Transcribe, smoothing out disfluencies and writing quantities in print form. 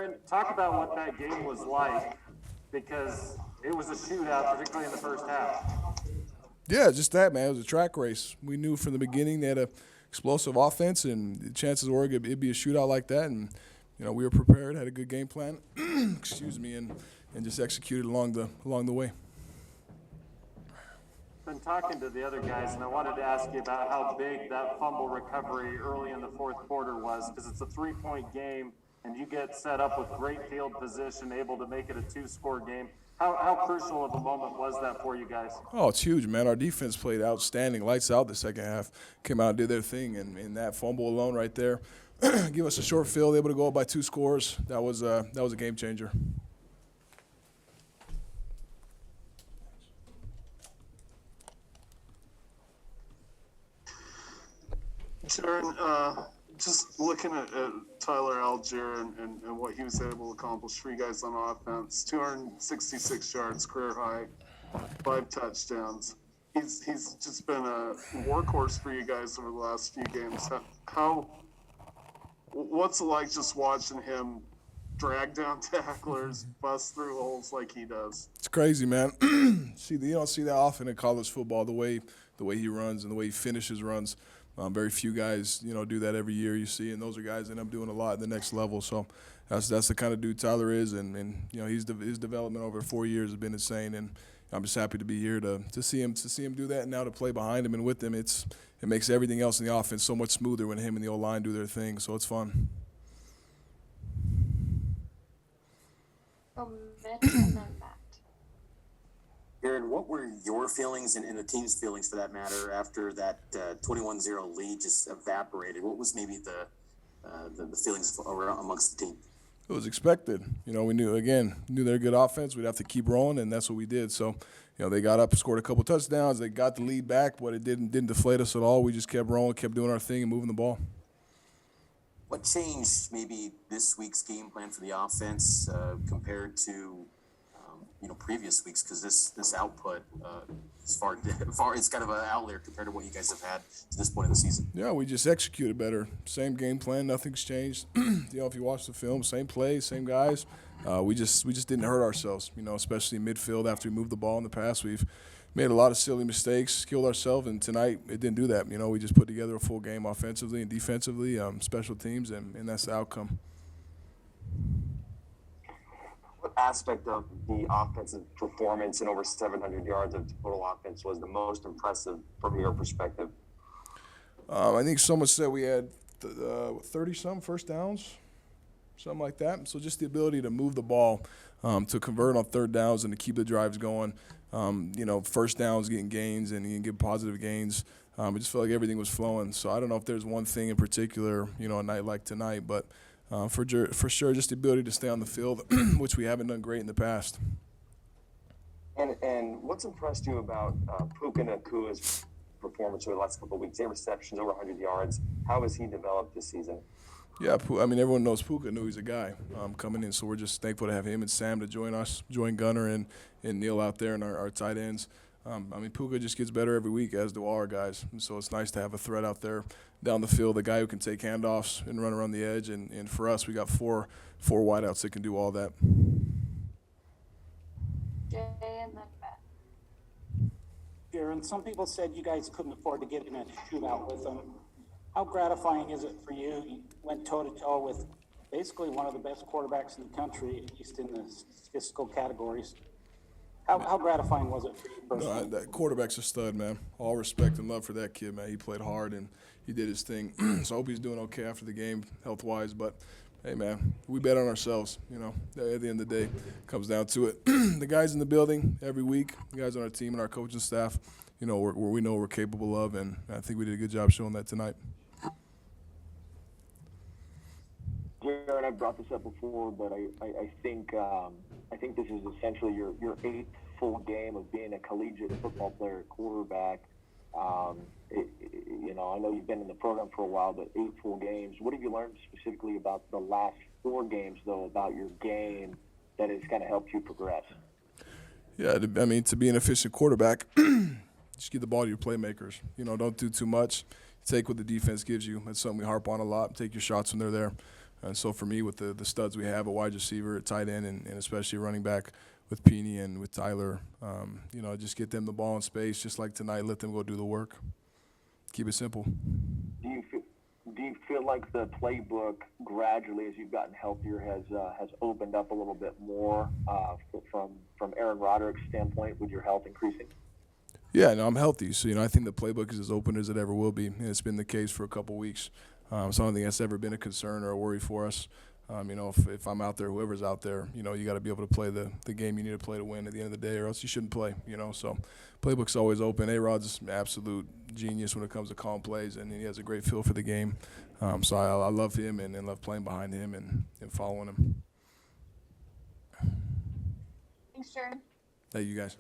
Jaren, talk about what that game was like, because it was a shootout, particularly in the first half. Yeah, just that, man. It was a track race. We knew from the beginning they had a explosive offense, and the chances were it'd be a shootout like that. And we were prepared, had a good game plan. Excuse me, and just executed along the way. Been talking to the other guys, and I wanted to ask you about how big that fumble recovery early in the fourth quarter was, because it's a 3-point game, and you get set up with great field position, able to make it a 2-score game. How crucial of a moment was that for you guys? Oh, it's huge, man. Our defense played outstanding, lights out the second half. Came out and did their thing, and that fumble alone right there, give us a short field, able to go up by 2 scores. That was a game changer. Jaren, just looking at Tyler Algier and what he was able to accomplish for you guys on offense, 266 yards, career high, 5 touchdowns. He's just been a workhorse for you guys over the last few games. What's it like just watching him drag down tacklers, bust through holes like he does? It's crazy, man. You don't see that often in college football, the way he runs and the way he finishes runs. Very few guys, do that every year you see, and those are guys that end up doing a lot at the next level. So that's the kind of dude Tyler is, and his development over 4 years has been insane, and I'm just happy to be here to see him do that, and now to play behind him and with him. It makes everything else in the offense so much smoother when him and the O-line do their thing. So it's fun. Mitch and then Matt. Jaren, what were your feelings and the team's feelings, for that matter, after that 21-0 lead just evaporated? What was maybe the feelings amongst the team? It was expected. We knew they're a good offense. We'd have to keep rolling, and that's what we did. So, they got up, scored a couple touchdowns. They got the lead back, but it didn't deflate us at all. We just kept rolling, kept doing our thing, and moving the ball. What changed maybe this week's game plan for the offense compared to previous weeks? Because this output is far. It's kind of an outlier compared to what you guys have had to this point in the season. Yeah, we just executed better. Same game plan, nothing's changed. If you watch the film, same plays, same guys. We just didn't hurt ourselves. Especially in midfield after we moved the ball in the past. We've made a lot of silly mistakes, killed ourselves, and tonight it didn't do that. We just put together a full game offensively and defensively, special teams, and that's the outcome. What aspect of the offensive performance and over 700 yards of total offense was the most impressive from your perspective? I think someone said we had 30-some first downs, something like that. So just the ability to move the ball, to convert on third downs and to keep the drives going. First downs, getting gains, and you can get positive gains. I just felt like everything was flowing. So I don't know if there's one thing in particular, a night like tonight, but for sure, just the ability to stay on the field, which we haven't done great in the past. And what's impressed you about Puka Nakua's performance over the last couple of weeks? 8 receptions, over 100 yards. How has he developed this season? Yeah, everyone knows Puka. Knew he's a guy coming in, so we're just thankful to have him and Sam to join us, join Gunner and Neil out there and our tight ends. Puka just gets better every week, as do all our guys. And so it's nice to have a threat out there down the field, a guy who can take handoffs and run around the edge. And for us, we got four wideouts that can do all that. Jay and then Matt. Jaren, some people said you guys couldn't afford to get in a shootout with them. How gratifying is it for you? You went toe-to-toe with basically one of the best quarterbacks in the country, at least in the statistical categories. How gratifying was it for you personally? That quarterback's a stud, man. All respect and love for that kid, man. He played hard and he did his thing. So I hope he's doing okay after the game, health-wise. But, hey, man, we bet on ourselves, At the end of the day, it comes down to it. The guys in the building every week, the guys on our team and our coaching staff, we know we're capable of, and I think we did a good job showing that tonight. Jaren, I've brought this up before, but I think this is essentially your 8th full game of being a collegiate football player, quarterback. I know you've been in the program for a while, but 8 full games. What have you learned specifically about the last 4 games, though, about your game that has kind of helped you progress? Yeah, to be an efficient quarterback, just give the ball to your playmakers. Don't do too much. Take what the defense gives you. That's something we harp on a lot. Take your shots when they're there. And so for me, with the studs we have, a wide receiver, a tight end, and especially running back with Peeny and with Tyler, just get them the ball in space, just like tonight. Let them go do the work. Keep it simple. Do you feel like the playbook gradually, as you've gotten healthier, has opened up a little bit more from Aaron Roderick's standpoint with your health increasing? Yeah, no, I'm healthy, so I think the playbook is as open as it ever will be, and it's been the case for a couple weeks. So I don't think that's ever been a concern or a worry for us. If I'm out there, whoever's out there, you got to be able to play the game you need to play to win at the end of the day, or else you shouldn't play. So playbook's always open. A-Rod's an absolute genius when it comes to calling plays, and he has a great feel for the game. So I love him and love playing behind him and following him. Thanks, Jaren. Thank you, guys.